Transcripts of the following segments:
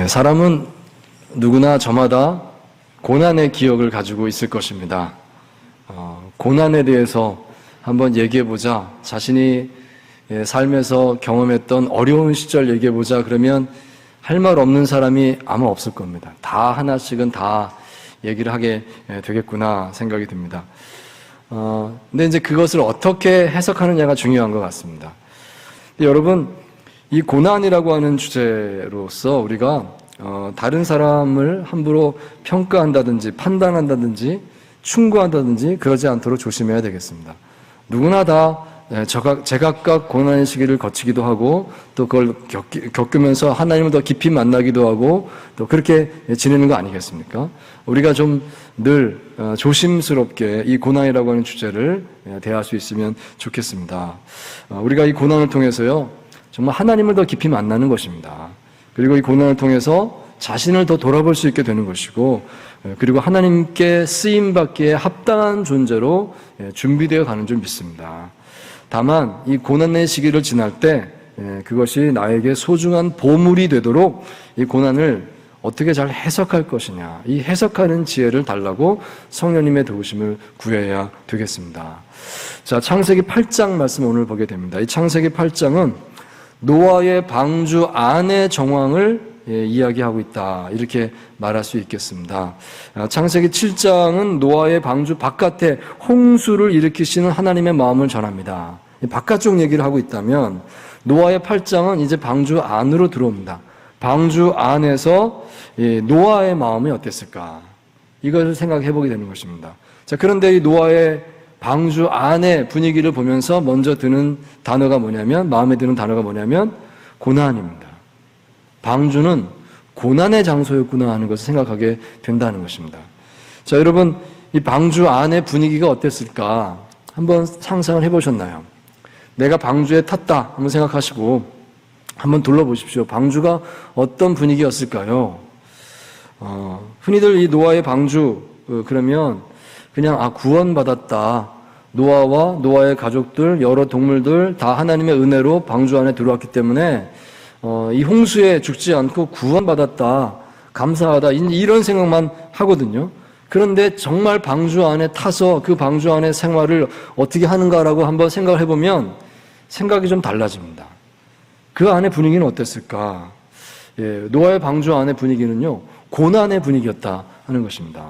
사람은 누구나 저마다 고난의 기억을 가지고 있을 것입니다. 고난에 대해서 한번 얘기해보자. 자신이 삶에서 경험했던 어려운 시절 얘기해보자. 그러면 할 말 없는 사람이 아마 없을 겁니다. 다 하나씩은 다 얘기를 하게 되겠구나 생각이 듭니다. 근데 이제 그것을 어떻게 해석하느냐가 중요한 것 같습니다. 여러분, 이 고난이라고 하는 주제로서 우리가 다른 사람을 함부로 평가한다든지 판단한다든지 충고한다든지 그러지 않도록 조심해야 되겠습니다. 누구나 다 제각각 고난의 시기를 거치기도 하고 또 그걸 겪으면서 하나님을 더 깊이 만나기도 하고 또 그렇게 지내는 거 아니겠습니까? 우리가 좀 늘 조심스럽게 이 고난이라고 하는 주제를 대할 수 있으면 좋겠습니다. 우리가 이 고난을 통해서요 정말 하나님을 더 깊이 만나는 것입니다. 그리고 이 고난을 통해서 자신을 더 돌아볼 수 있게 되는 것이고 그리고 하나님께 쓰임받기에 합당한 존재로 준비되어 가는 줄 믿습니다. 다만 이 고난의 시기를 지날 때 그것이 나에게 소중한 보물이 되도록 이 고난을 어떻게 잘 해석할 것이냐, 이 해석하는 지혜를 달라고 성령님의 도우심을 구해야 되겠습니다. 자, 창세기 8장 말씀 오늘 보게 됩니다. 이 창세기 8장은 노아의 방주 안의 정황을 이야기하고 있다, 이렇게 말할 수 있겠습니다. 창세기 7장은 노아의 방주 바깥에 홍수를 일으키시는 하나님의 마음을 전합니다. 바깥쪽 얘기를 하고 있다면 노아의 8장은 이제 방주 안으로 들어옵니다. 방주 안에서 노아의 마음이 어땠을까, 이것을 생각해 보게 되는 것입니다. 자, 그런데 이 노아의 방주 안의 분위기를 보면서 먼저 드는 단어가 뭐냐면, 마음에 드는 단어가 뭐냐면 고난입니다. 방주는 고난의 장소였구나 하는 것을 생각하게 된다는 것입니다. 자, 여러분, 이 방주 안의 분위기가 어땠을까 한번 상상을 해보셨나요? 내가 방주에 탔다 한번 생각하시고 한번 둘러보십시오. 방주가 어떤 분위기였을까요? 흔히들 이 노아의 방주 그러면 그냥 구원받았다, 노아와 노아의 가족들, 여러 동물들 다 하나님의 은혜로 방주 안에 들어왔기 때문에 이 홍수에 죽지 않고 구원받았다, 감사하다, 이런 생각만 하거든요. 그런데 정말 방주 안에 타서 그 방주 안의 생활을 어떻게 하는가라고 한번 생각을 해보면 생각이 좀 달라집니다. 그 안의 분위기는 어땠을까? 노아의 방주 안의 분위기는요, 고난의 분위기였다 하는 것입니다.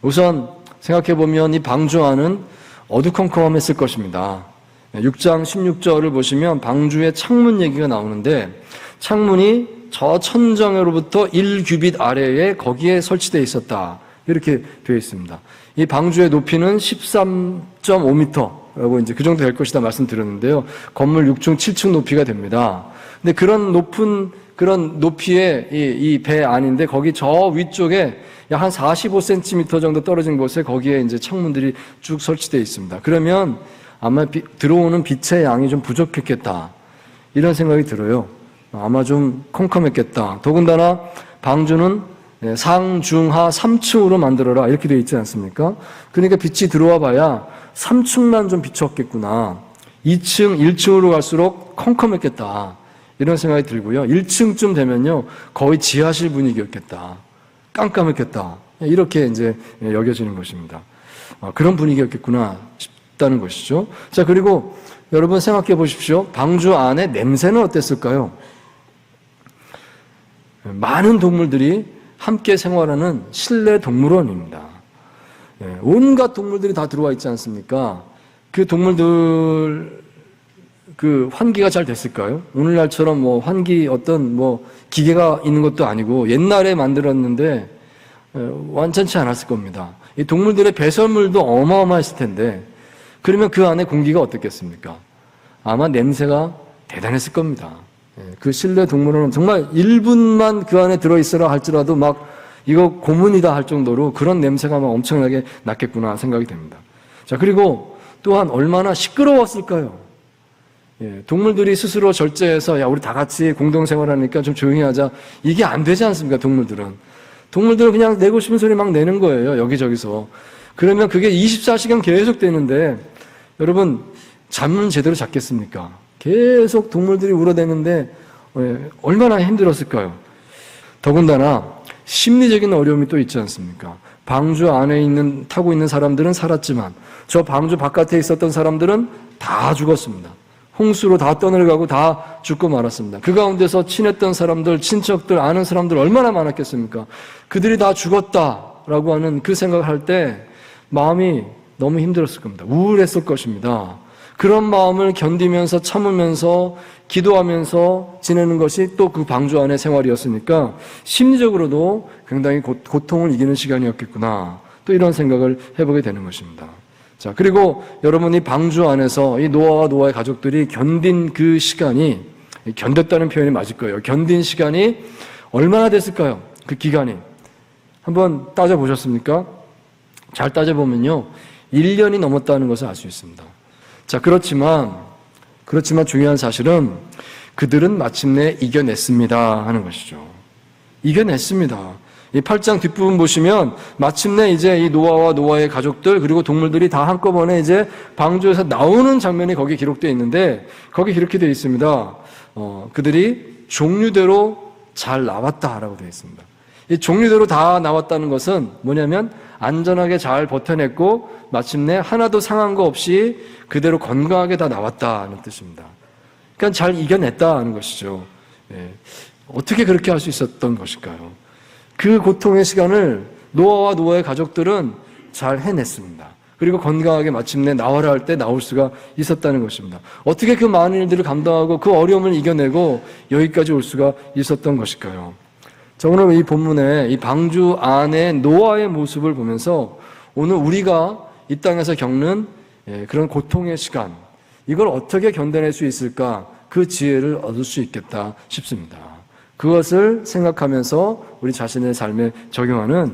우선 생각해보면 이 방주 안은 어두컴컴했을 것입니다. 6장 16절을 보시면 방주의 창문 얘기가 나오는데, 창문이 저 천정으로부터 1규빗 아래에 거기에 설치되어 있었다, 이렇게 되어 있습니다. 이 방주의 높이는 13.5m라고 이제 그 정도 될 것이다 말씀드렸는데요. 건물 6층, 7층 높이가 됩니다. 근데 그런 높이의 이 배 안인데, 거기 저 위쪽에 약 한 45cm 정도 떨어진 곳에 거기에 이제 창문들이 쭉 설치되어 있습니다. 그러면 아마 들어오는 빛의 양이 좀 부족했겠다, 이런 생각이 들어요. 아마 좀 컴컴했겠다. 더군다나 방주는 상중하 3층으로 만들어라, 이렇게 되어 있지 않습니까? 그러니까 빛이 들어와 봐야 3층만 좀 비쳤겠구나. 2층, 1층으로 갈수록 컴컴했겠다, 이런 생각이 들고요. 1층쯤 되면요, 거의 지하실 분위기였겠다, 깜깜했겠다, 이렇게 이제 여겨지는 것입니다. 그런 분위기였겠구나 싶다는 것이죠. 자, 그리고 여러분 생각해 보십시오. 방주 안에 냄새는 어땠을까요? 많은 동물들이 함께 생활하는 실내 동물원입니다. 온갖 동물들이 다 들어와 있지 않습니까? 그 동물들 그 환기가 잘 됐을까요? 오늘날처럼 뭐 환기 어떤 뭐 기계가 있는 것도 아니고 옛날에 만들었는데 완전치 않았을 겁니다. 이 동물들의 배설물도 어마어마했을 텐데, 그러면 그 안에 공기가 어떻겠습니까? 아마 냄새가 대단했을 겁니다. 그 실내 동물원은 정말 1분만 그 안에 들어있어라 할지라도 막 이거 고문이다 할 정도로 그런 냄새가 막 엄청나게 났겠구나 생각이 됩니다. 자, 그리고 또한 얼마나 시끄러웠을까요? 동물들이 스스로 절제해서 야 우리 다 같이 공동생활하니까 좀 조용히 하자. 이게 안 되지 않습니까? 동물들은 그냥 내고 싶은 소리 막 내는 거예요. 여기저기서. 그러면 그게 24시간 계속 되는데 여러분 잠은 제대로 잤겠습니까? 계속 동물들이 울어대는데 얼마나 힘들었을까요? 더군다나 심리적인 어려움이 또 있지 않습니까? 방주 안에 타고 있는 사람들은 살았지만 저 방주 바깥에 있었던 사람들은 다 죽었습니다. 홍수로 다 떠내려가고 다 죽고 말았습니다. 그 가운데서 친했던 사람들, 친척들, 아는 사람들 얼마나 많았겠습니까? 그들이 다 죽었다라고 하는 그 생각을 할 때 마음이 너무 힘들었을 겁니다. 우울했을 것입니다. 그런 마음을 견디면서 참으면서 기도하면서 지내는 것이 또 그 방주 안의 생활이었으니까 심리적으로도 굉장히 고통을 이기는 시간이었겠구나. 또 이런 생각을 해보게 되는 것입니다. 자, 그리고 여러분이 방주 안에서 이 노아와 노아의 가족들이 견딘 그 시간이, 견뎠다는 표현이 맞을 거예요. 견딘 시간이 얼마나 됐을까요? 그 기간이. 한번 따져보셨습니까? 잘 따져보면요. 1년이 넘었다는 것을 알 수 있습니다. 자, 그렇지만 중요한 사실은 그들은 마침내 이겨냈습니다 하는 것이죠. 이겨냈습니다. 이 8장 뒷부분 보시면 마침내 이제 이 노아와 노아의 가족들 그리고 동물들이 다 한꺼번에 이제 방주에서 나오는 장면이 거기 기록되어 있는데 거기 이렇게 되어 있습니다. 그들이 종류대로 잘 나왔다라고 되어 있습니다. 이 종류대로 다 나왔다는 것은 뭐냐면 안전하게 잘 버텨냈고 마침내 하나도 상한 거 없이 그대로 건강하게 다 나왔다는 뜻입니다. 그러니까 잘 이겨냈다는 것이죠. 어떻게 그렇게 할 수 있었던 것일까요? 그 고통의 시간을 노아와 노아의 가족들은 잘 해냈습니다. 그리고 건강하게 마침내 나와라 할 때 나올 수가 있었다는 것입니다. 어떻게 그 많은 일들을 감당하고 그 어려움을 이겨내고 여기까지 올 수가 있었던 것일까요? 자, 오늘 이 본문에 이 방주 안에 노아의 모습을 보면서 오늘 우리가 이 땅에서 겪는 그런 고통의 시간, 이걸 어떻게 견뎌낼 수 있을까? 그 지혜를 얻을 수 있겠다 싶습니다. 그것을 생각하면서 우리 자신의 삶에 적용하는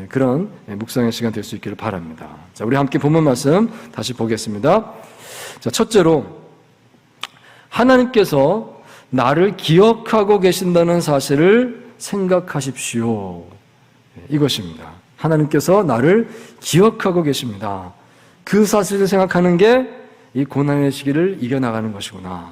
그런 묵상의 시간 될 수 있기를 바랍니다. 자, 우리 함께 본문 말씀 다시 보겠습니다. 자, 첫째로 하나님께서 나를 기억하고 계신다는 사실을 생각하십시오. 이것입니다. 하나님께서 나를 기억하고 계십니다. 그 사실을 생각하는 게 이 고난의 시기를 이겨나가는 것이구나.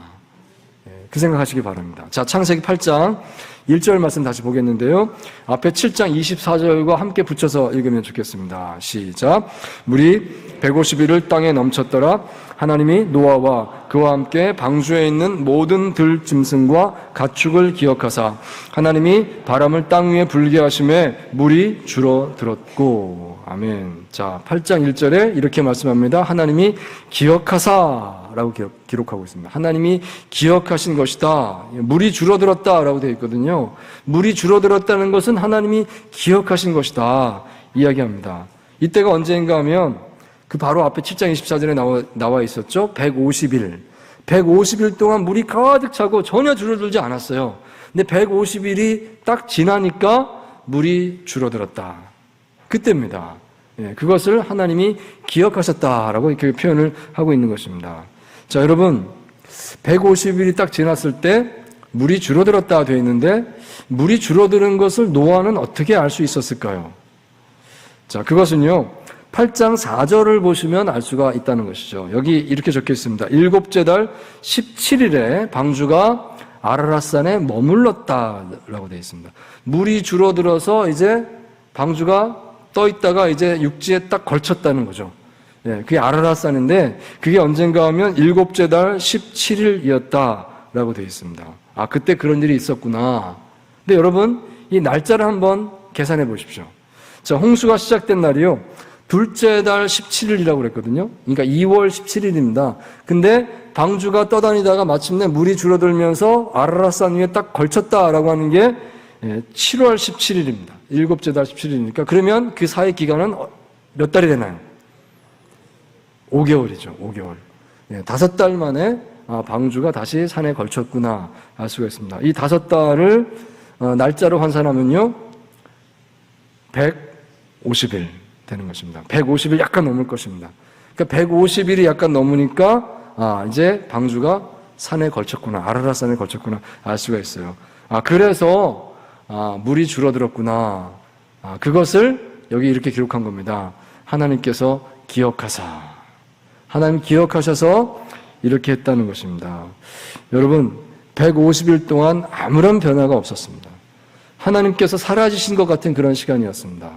그 생각하시기 바랍니다. 자, 창세기 8장 1절 말씀 다시 보겠는데요. 앞에 7장 24절과 함께 붙여서 읽으면 좋겠습니다. 시작. 물이 150일을 땅에 넘쳤더라. 하나님이 노아와 그와 함께 방주에 있는 모든 들짐승과 가축을 기억하사 하나님이 바람을 땅 위에 불게 하심에 물이 줄어들었고. 아멘. 자, 8장 1절에 이렇게 말씀합니다. 하나님이 기억하사라고 기록하고 있습니다. 하나님이 기억하신 것이다. 물이 줄어들었다라고 되어 있거든요. 물이 줄어들었다는 것은 하나님이 기억하신 것이다 이야기합니다. 이때가 언제인가 하면 그 바로 앞에 7장 24절에 나와 있었죠. 150일 동안 물이 가득 차고 전혀 줄어들지 않았어요. 근데 150일이 딱 지나니까 물이 줄어들었다. 그때입니다. 그것을 하나님이 기억하셨다라고 이렇게 표현을 하고 있는 것입니다. 자, 여러분 150일이 딱 지났을 때 물이 줄어들었다 되어 있는데 물이 줄어드는 것을 노아는 어떻게 알 수 있었을까요? 자, 그것은요 8장 4절을 보시면 알 수가 있다는 것이죠. 여기 이렇게 적혀 있습니다. 일곱째 달 17일에 방주가 아라랏산에 머물렀다라고 되어 있습니다. 물이 줄어들어서 이제 방주가 떠 있다가 이제 육지에 딱 걸쳤다는 거죠. 그게 아라랏산인데 그게 언젠가 하면 일곱째 달 17일이었다라고 되어 있습니다. 아, 그때 그런 일이 있었구나. 근데 여러분 이 날짜를 한번 계산해 보십시오. 자, 홍수가 시작된 날이요. 둘째 달 17일이라고 그랬거든요. 그러니까 2월 17일입니다. 근데 방주가 떠다니다가 마침내 물이 줄어들면서 아라랏산 위에 딱 걸쳤다라고 하는 게 7월 17일입니다. 일곱째 달 17일이니까 그러면 그 사이 기간은 몇 달이 되나요? 5개월이죠. 5개월. 5달 만에 방주가 다시 산에 걸쳤구나 알 수가 있습니다. 이 5달을 날짜로 환산하면요 150일 되는 것입니다. 150일 약간 넘을 것입니다. 그러니까 150일이 약간 넘으니까 이제 방주가 산에 걸쳤구나, 아라랏 산에 걸쳤구나 알 수가 있어요. 그래서 물이 줄어들었구나. 그것을 여기 이렇게 기록한 겁니다. 하나님께서 기억하사. 하나님 기억하셔서 이렇게 했다는 것입니다. 여러분, 150일 동안 아무런 변화가 없었습니다. 하나님께서 사라지신 것 같은 그런 시간이었습니다.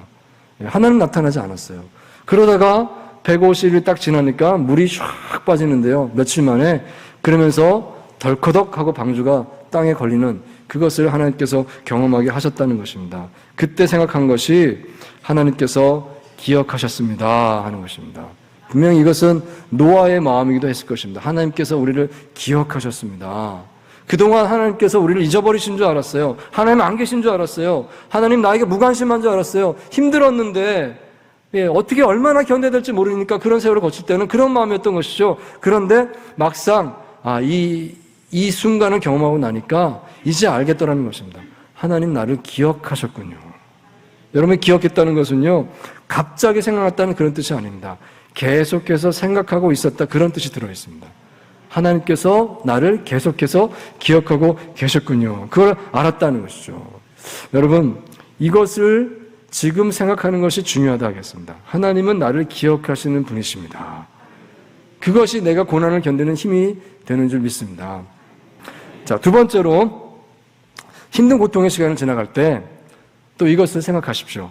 하나님 나타나지 않았어요. 그러다가 150일이 딱 지나니까 물이 쫙 빠지는데요. 며칠 만에. 그러면서 덜커덕 하고 방주가 땅에 걸리는 그것을 하나님께서 경험하게 하셨다는 것입니다. 그때 생각한 것이 하나님께서 기억하셨습니다 하는 것입니다. 분명히 이것은 노아의 마음이기도 했을 것입니다. 하나님께서 우리를 기억하셨습니다. 그동안 하나님께서 우리를 잊어버리신 줄 알았어요. 하나님 안 계신 줄 알았어요. 하나님 나에게 무관심한 줄 알았어요. 힘들었는데 어떻게 얼마나 견뎌야 될지 모르니까 그런 세월을 거칠 때는 그런 마음이었던 것이죠. 그런데 막상 이 순간을 경험하고 나니까 이제 알겠더라는 것입니다. 하나님 나를 기억하셨군요. 여러분이 기억했다는 것은요, 갑자기 생각났다는 그런 뜻이 아닙니다. 계속해서 생각하고 있었다, 그런 뜻이 들어있습니다. 하나님께서 나를 계속해서 기억하고 계셨군요. 그걸 알았다는 것이죠. 여러분, 이것을 지금 생각하는 것이 중요하다 하겠습니다. 하나님은 나를 기억하시는 분이십니다. 그것이 내가 고난을 견디는 힘이 되는 줄 믿습니다. 자, 두 번째로 힘든 고통의 시간을 지나갈 때 또 이것을 생각하십시오.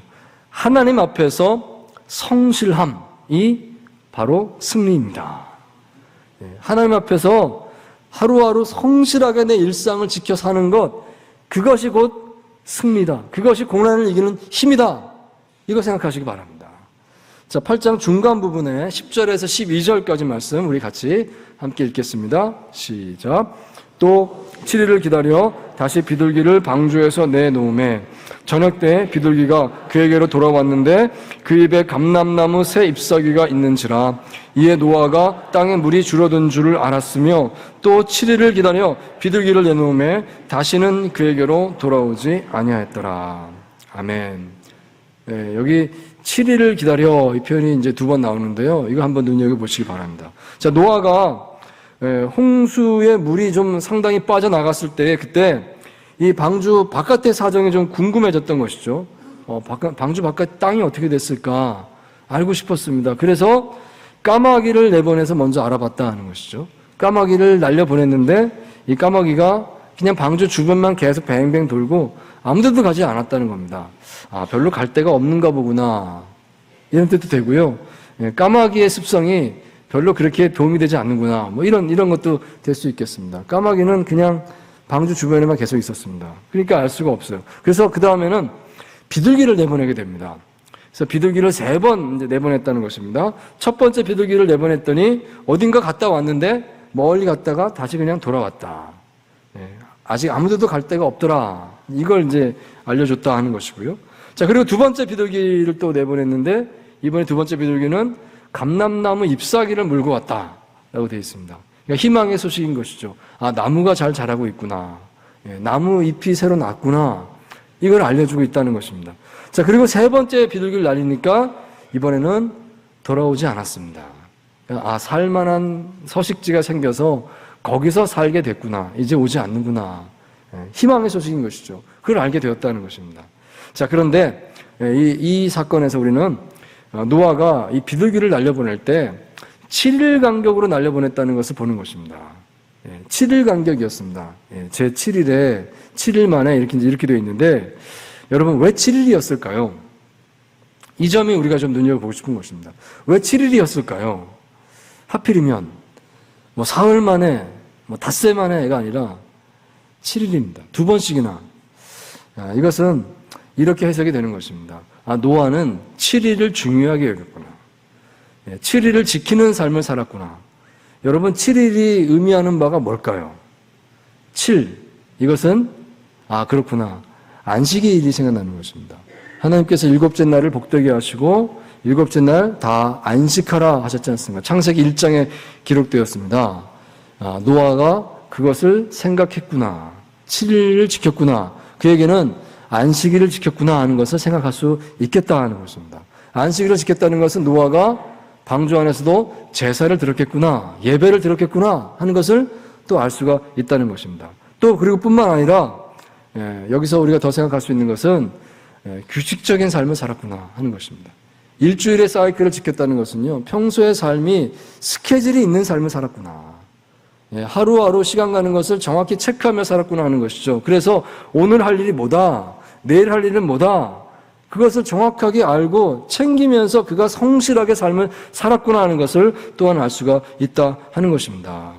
하나님 앞에서 성실함이 바로 승리입니다. 하나님 앞에서 하루하루 성실하게 내 일상을 지켜 사는 것, 그것이 곧 승리다. 그것이 고난을 이기는 힘이다. 이거 생각하시기 바랍니다. 자, 8장 중간 부분에 10절에서 12절까지 말씀 우리 같이 함께 읽겠습니다. 시작. 또 7일을 기다려 다시 비둘기를 방주에서 내놓음에 저녁 때 비둘기가 그에게로 돌아왔는데 그 입에 감람나무 새 잎사귀가 있는지라 이에 노아가 땅에 물이 줄어든 줄을 알았으며 또 7일을 기다려 비둘기를 내놓음에 다시는 그에게로 돌아오지 아니하였더라. 아멘. 네, 여기 7일을 기다려 이 표현이 이제 두 번 나오는데요. 이거 한번 눈여겨보시기 바랍니다. 자, 노아가 홍수의 물이 좀 상당히 빠져나갔을 때 그때 이 방주 바깥의 사정이 좀 궁금해졌던 것이죠. 방주 바깥 땅이 어떻게 됐을까 알고 싶었습니다. 그래서 까마귀를 내보내서 먼저 알아봤다 하는 것이죠. 까마귀를 날려보냈는데 이 까마귀가 그냥 방주 주변만 계속 뱅뱅 돌고 아무 데도 가지 않았다는 겁니다. 별로 갈 데가 없는가 보구나 이런 뜻도 되고요. 까마귀의 습성이 별로 그렇게 도움이 되지 않는구나 뭐 이런 것도 될 수 있겠습니다. 까마귀는 그냥 방주 주변에만 계속 있었습니다. 그러니까 알 수가 없어요. 그래서 그 다음에는 비둘기를 내보내게 됩니다. 그래서 비둘기를 3번 이제 내보냈다는 것입니다. 첫 번째 비둘기를 내보냈더니 어딘가 갔다 왔는데 멀리 갔다가 다시 그냥 돌아왔다. 아직 아무데도 갈 데가 없더라. 이걸 이제 알려줬다 하는 것이고요. 자, 그리고 두 번째 비둘기를 또 내보냈는데 이번에 두 번째 비둘기는 감람나무 잎사귀를 물고 왔다라고 되어 있습니다. 그러니까 희망의 소식인 것이죠. 나무가 잘 자라고 있구나. 나무 잎이 새로 났구나. 이걸 알려주고 있다는 것입니다. 자, 그리고 세 번째 비둘기를 날리니까 이번에는 돌아오지 않았습니다. 살만한 서식지가 생겨서 거기서 살게 됐구나. 이제 오지 않는구나. 희망의 소식인 것이죠. 그걸 알게 되었다는 것입니다. 자, 그런데 이 사건에서 우리는 노아가 이 비둘기를 날려보낼 때 7일 간격으로 날려보냈다는 것을 보는 것입니다. 7일 간격이었습니다. 제 7일에 7일 만에 이렇게 되어 있는데 여러분 왜 7일이었을까요? 이 점이 우리가 좀 눈여겨보고 싶은 것입니다. 왜 7일이었을까요? 하필이면 사흘 만에 닷새 만에가 아니라 7일입니다. 2번씩이나. 이것은 이렇게 해석이 되는 것입니다. 노아는 7일을 중요하게 여겼구나. 7일을 지키는 삶을 살았구나. 여러분 7일이 의미하는 바가 뭘까요? 7. 이것은 그렇구나. 안식의 일이 생각나는 것입니다. 하나님께서 7째 날을 복되게 하시고 7째 날 다 안식하라 하셨지 않습니까? 창세기 1장에 기록되었습니다. 노아가 그것을 생각했구나. 7일을 지켰구나. 그에게는 안식일을 지켰구나 하는 것을 생각할 수 있겠다 하는 것입니다. 안식일을 지켰다는 것은 노아가 방주 안에서도 제사를 드렸겠구나, 예배를 드렸겠구나 하는 것을 또 알 수가 있다는 것입니다. 또 그리고 뿐만 아니라 여기서 우리가 더 생각할 수 있는 것은 규칙적인 삶을 살았구나 하는 것입니다. 일주일의 사이클을 지켰다는 것은요, 평소의 삶이 스케줄이 있는 삶을 살았구나. 하루하루 시간 가는 것을 정확히 체크하며 살았구나 하는 것이죠. 그래서 오늘 할 일이 뭐다, 내일 할 일은 뭐다, 그것을 정확하게 알고 챙기면서 그가 성실하게 삶을 살았구나 하는 것을 또한 알 수가 있다 하는 것입니다.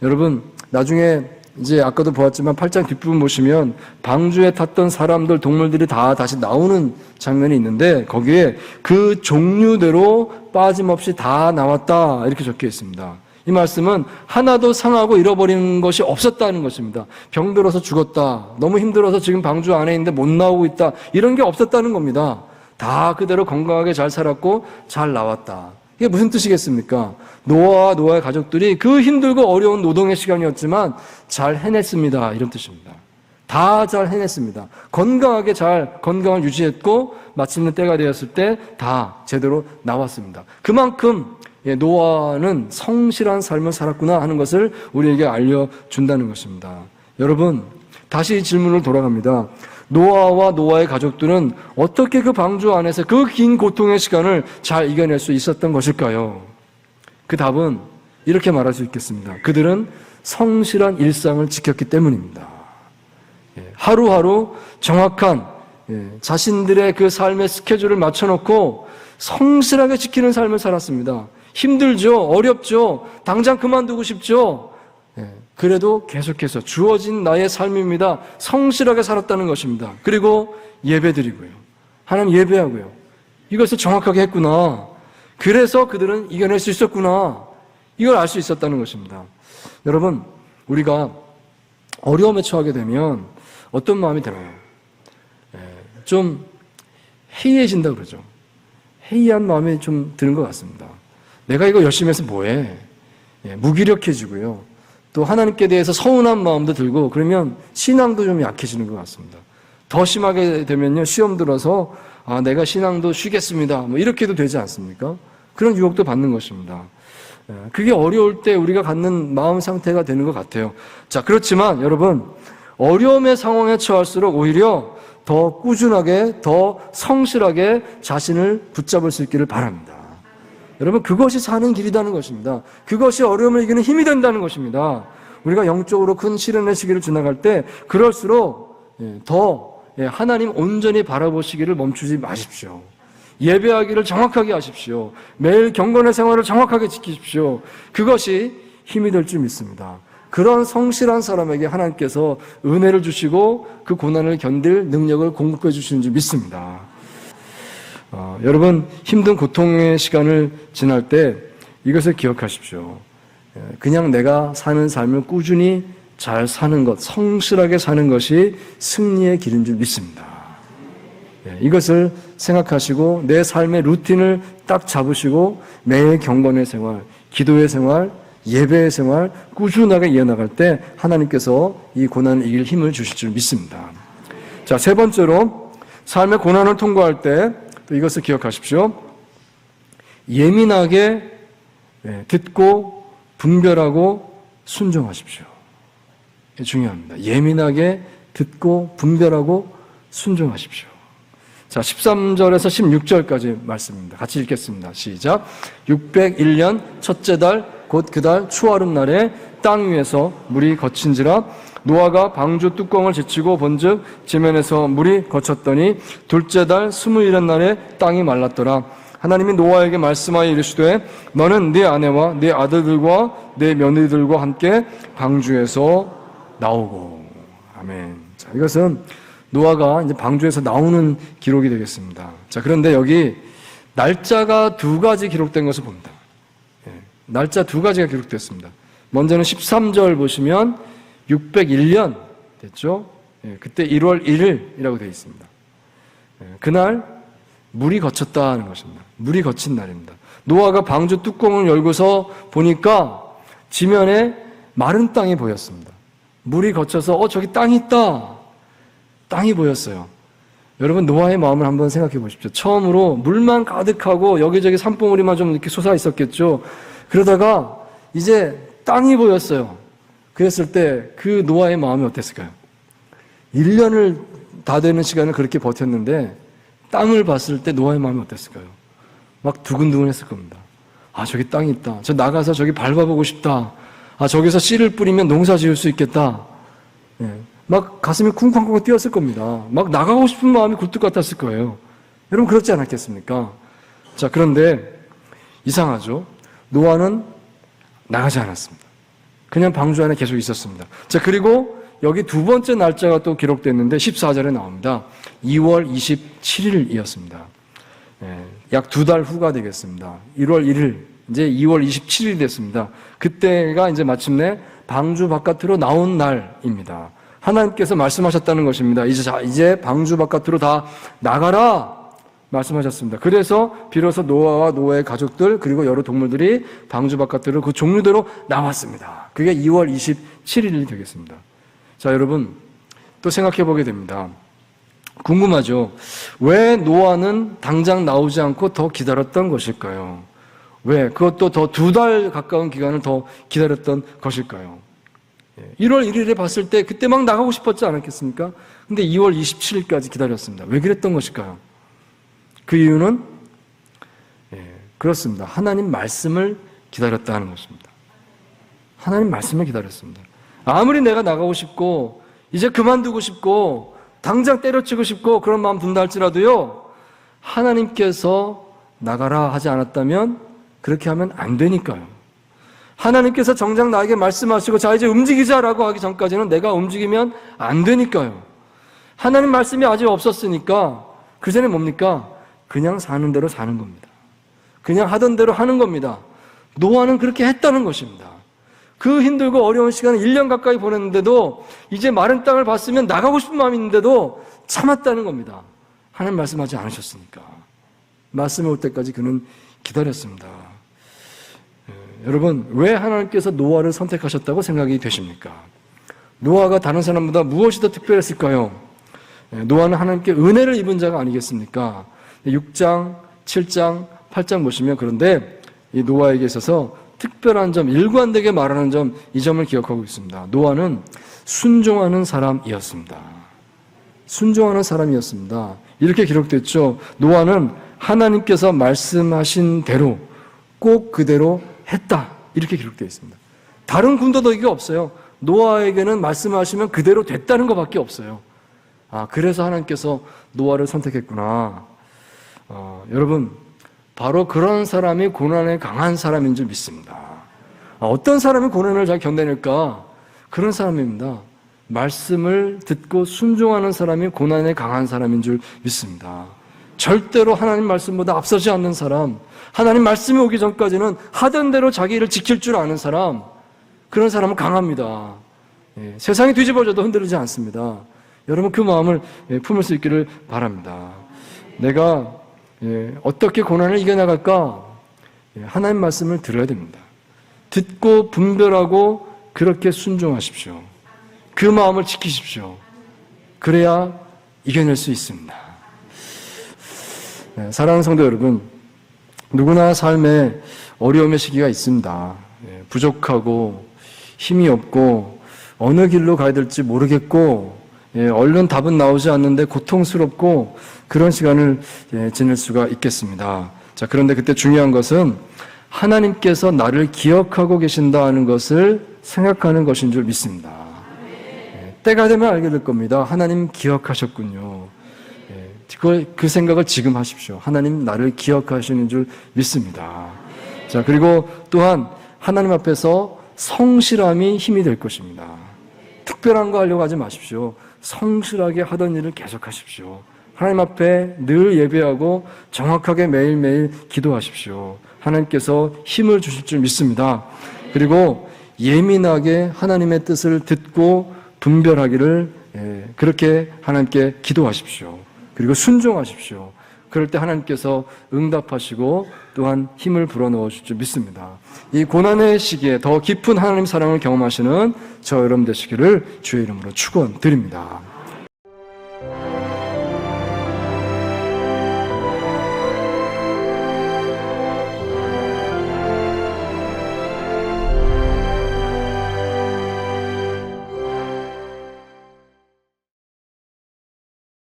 여러분, 나중에 이제 아까도 보았지만 8장 뒷부분 보시면 방주에 탔던 사람들, 동물들이 다 다시 나오는 장면이 있는데 거기에 그 종류대로 빠짐없이 다 나왔다 이렇게 적혀 있습니다. 이 말씀은 하나도 상하고 잃어버린 것이 없었다는 것입니다. 병들어서 죽었다, 너무 힘들어서 지금 방주 안에 있는데 못 나오고 있다, 이런 게 없었다는 겁니다. 다 그대로 건강하게 잘 살았고 잘 나왔다. 이게 무슨 뜻이겠습니까? 노아와 노아의 가족들이 그 힘들고 어려운 노동의 시간이었지만 잘 해냈습니다, 이런 뜻입니다. 다 잘 해냈습니다. 건강하게 잘 건강을 유지했고 마침내 때가 되었을 때 다 제대로 나왔습니다. 그만큼 노아는 성실한 삶을 살았구나 하는 것을 우리에게 알려준다는 것입니다. 여러분, 다시 이 질문을 돌아갑니다. 노아와 노아의 가족들은 어떻게 그 방주 안에서 그 긴 고통의 시간을 잘 이겨낼 수 있었던 것일까요? 그 답은 이렇게 말할 수 있겠습니다. 그들은 성실한 일상을 지켰기 때문입니다. 하루하루 정확한 자신들의 그 삶의 스케줄을 맞춰놓고 성실하게 지키는 삶을 살았습니다. 힘들죠, 어렵죠, 당장 그만두고 싶죠. 그래도 계속해서 주어진 나의 삶입니다, 성실하게 살았다는 것입니다. 그리고 예배드리고요, 하나님 예배하고요, 이것을 정확하게 했구나. 그래서 그들은 이겨낼 수 있었구나, 이걸 알 수 있었다는 것입니다. 여러분, 우리가 어려움에 처하게 되면 어떤 마음이 들어요? 좀 해이해진다 그러죠. 해이한 마음이 좀 드는 것 같습니다. 내가 이거 열심히 해서 뭐해? 무기력해지고요. 또 하나님께 대해서 서운한 마음도 들고, 그러면 신앙도 좀 약해지는 것 같습니다. 더 심하게 되면요, 시험 들어서 내가 신앙도 쉬겠습니다, 뭐 이렇게도 되지 않습니까? 그런 유혹도 받는 것입니다. 그게 어려울 때 우리가 갖는 마음 상태가 되는 것 같아요. 자, 그렇지만 여러분, 어려움의 상황에 처할수록 오히려 더 꾸준하게, 더 성실하게 자신을 붙잡을 수 있기를 바랍니다. 여러분, 그것이 사는 길이라는 것입니다. 그것이 어려움을 이기는 힘이 된다는 것입니다. 우리가 영적으로 큰 시련의 시기를 지나갈 때 그럴수록 더 하나님 온전히 바라보시기를 멈추지 마십시오. 예배하기를 정확하게 하십시오. 매일 경건의 생활을 정확하게 지키십시오. 그것이 힘이 될 줄 믿습니다. 그런 성실한 사람에게 하나님께서 은혜를 주시고 그 고난을 견딜 능력을 공급해 주시는 줄 믿습니다. 여러분, 힘든 고통의 시간을 지날 때 이것을 기억하십시오. 그냥 내가 사는 삶을 꾸준히 잘 사는 것, 성실하게 사는 것이 승리의 길인 줄 믿습니다. 이것을 생각하시고 내 삶의 루틴을 딱 잡으시고 매일 경건의 생활, 기도의 생활, 예배의 생활 꾸준하게 이어나갈 때 하나님께서 이 고난을 이길 힘을 주실 줄 믿습니다. 자, 세 번째로 삶의 고난을 통과할 때 또 이것을 기억하십시오. 예민하게 듣고 분별하고 순종하십시오. 이게 중요합니다. 예민하게 듣고 분별하고 순종하십시오. 자, 13절에서 16절까지 말씀입니다. 같이 읽겠습니다. 시작. 601년 첫째 달 곧 그 달 추하름 날에 땅 위에서 물이 거친지라 노아가 방주 뚜껑을 제치고 본즉 지면에서 물이 거쳤더니 둘째 달 21일 날에 땅이 말랐더라. 하나님이 노아에게 말씀하여 이르시되 너는 네 아내와 네 아들들과 네 며느리들과 함께 방주에서 나오고. 아멘. 자, 이것은 노아가 이제 방주에서 나오는 기록이 되겠습니다. 자, 그런데 여기 날짜가 두 가지 기록된 것을 봅니다. 날짜 두 가지가 기록됐습니다. 먼저는 13절 보시면 601년 됐죠? 그때 1월 1일이라고 되어 있습니다. 그날 물이 거쳤다는 것입니다. 물이 거친 날입니다. 노아가 방주 뚜껑을 열고서 보니까 지면에 마른 땅이 보였습니다. 물이 거쳐서 저기 땅이 있다. 땅이 보였어요. 여러분, 노아의 마음을 한번 생각해 보십시오. 처음으로 물만 가득하고 여기저기 산봉우리만 좀 이렇게 솟아 있었겠죠. 그러다가 이제 땅이 보였어요. 그랬을 때 그 노아의 마음이 어땠을까요? 1년을 다 되는 시간을 그렇게 버텼는데 땅을 봤을 때 노아의 마음이 어땠을까요? 막 두근두근 했을 겁니다. 아, 저기 땅이 있다. 저 나가서 저기 밟아보고 싶다. 아, 저기서 씨를 뿌리면 농사 지을 수 있겠다. 예. 막 가슴이 쿵쾅쿵쾅 뛰었을 겁니다. 막 나가고 싶은 마음이 굴뚝 같았을 거예요. 여러분 그렇지 않았겠습니까? 자, 그런데 이상하죠? 노아는 나가지 않았습니다. 그냥 방주 안에 계속 있었습니다. 자, 그리고 여기 두 번째 날짜가 또 기록됐는데 14절에 나옵니다. 2월 27일이었습니다. 약 2달 후가 되겠습니다. 1월 1일, 이제 2월 27일이 됐습니다. 그때가 이제 마침내 방주 바깥으로 나온 날입니다. 하나님께서 말씀하셨다는 것입니다. 이제 방주 바깥으로 다 나가라! 말씀하셨습니다. 그래서 비로소 노아와 노아의 가족들 그리고 여러 동물들이 방주 바깥으로 그 종류대로 나왔습니다. 그게 2월 27일이 되겠습니다. 자, 여러분 또 생각해 보게 됩니다. 궁금하죠? 왜 노아는 당장 나오지 않고 더 기다렸던 것일까요? 왜? 그것도 더 2달 가까운 기간을 더 기다렸던 것일까요? 1월 1일에 봤을 때 그때 막 나가고 싶었지 않았겠습니까? 근데 2월 27일까지 기다렸습니다. 왜 그랬던 것일까요? 그 이유는 그렇습니다. 하나님 말씀을 기다렸다는 것입니다. 하나님 말씀을 기다렸습니다. 아무리 내가 나가고 싶고 이제 그만두고 싶고 당장 때려치고 싶고 그런 마음 든다 할지라도요, 하나님께서 나가라 하지 않았다면 그렇게 하면 안 되니까요. 하나님께서 정작 나에게 말씀하시고 자 이제 움직이자라고 하기 전까지는 내가 움직이면 안 되니까요. 하나님 말씀이 아직 없었으니까 그 전에 뭡니까? 그냥 사는 대로 사는 겁니다. 그냥 하던 대로 하는 겁니다. 노아는 그렇게 했다는 것입니다. 그 힘들고 어려운 시간을 1년 가까이 보냈는데도 이제 마른 땅을 봤으면 나가고 싶은 마음이 있는데도 참았다는 겁니다. 하나님 말씀하지 않으셨으니까. 말씀이 올 때까지 그는 기다렸습니다. 여러분, 왜 하나님께서 노아를 선택하셨다고 생각이 되십니까? 노아가 다른 사람보다 무엇이 더 특별했을까요? 노아는 하나님께 은혜를 입은 자가 아니겠습니까? 6장, 7장, 8장 보시면 그런데 이 노아에게 있어서 특별한 점, 일관되게 말하는 점, 이 점을 기억하고 있습니다. 노아는 순종하는 사람이었습니다. 순종하는 사람이었습니다. 이렇게 기록됐죠. 노아는 하나님께서 말씀하신 대로 꼭 그대로 했다. 이렇게 기록되어 있습니다. 다른 군더더기가 없어요. 노아에게는 말씀하시면 그대로 됐다는 것밖에 없어요. 아, 그래서 하나님께서 노아를 선택했구나. 여러분, 바로 그런 사람이 고난에 강한 사람인 줄 믿습니다. 어떤 사람이 고난을 잘 견뎌낼까? 그런 사람입니다. 말씀을 듣고 순종하는 사람이 고난에 강한 사람인 줄 믿습니다. 절대로 하나님 말씀보다 앞서지 않는 사람, 하나님 말씀이 오기 전까지는 하던 대로 자기 일을 지킬 줄 아는 사람, 그런 사람은 강합니다. 세상이 뒤집어져도 흔들리지 않습니다. 여러분 그 마음을 품을 수 있기를 바랍니다. 내가 어떻게 고난을 이겨나갈까? 하나님 말씀을 들어야 됩니다. 듣고 분별하고 그렇게 순종하십시오. 그 마음을 지키십시오. 그래야 이겨낼 수 있습니다. 사랑하는 성도 여러분, 누구나 삶에 어려움의 시기가 있습니다. 부족하고 힘이 없고 어느 길로 가야 될지 모르겠고 얼른 답은 나오지 않는데 고통스럽고 그런 시간을 지낼 수가 있겠습니다. 자, 그런데 그때 중요한 것은 하나님께서 나를 기억하고 계신다 하는 것을 생각하는 것인 줄 믿습니다. 때가 되면 알게 될 겁니다. 하나님 기억하셨군요. 그 생각을 지금 하십시오. 하나님 나를 기억하시는 줄 믿습니다. 자, 그리고 또한 하나님 앞에서 성실함이 힘이 될 것입니다. 특별한 거 하려고 하지 마십시오. 성실하게 하던 일을 계속하십시오. 하나님 앞에 늘 예배하고 정확하게 매일매일 기도하십시오. 하나님께서 힘을 주실 줄 믿습니다. 그리고 예민하게 하나님의 뜻을 듣고 분별하기를 그렇게 하나님께 기도하십시오. 그리고 순종하십시오. 그럴 때 하나님께서 응답하시고 또한 힘을 불어넣어 주실 줄 믿습니다. 이 고난의 시기에 더 깊은 하나님 사랑을 경험하시는 저 여러분 되시기를 주의 이름으로 축원드립니다.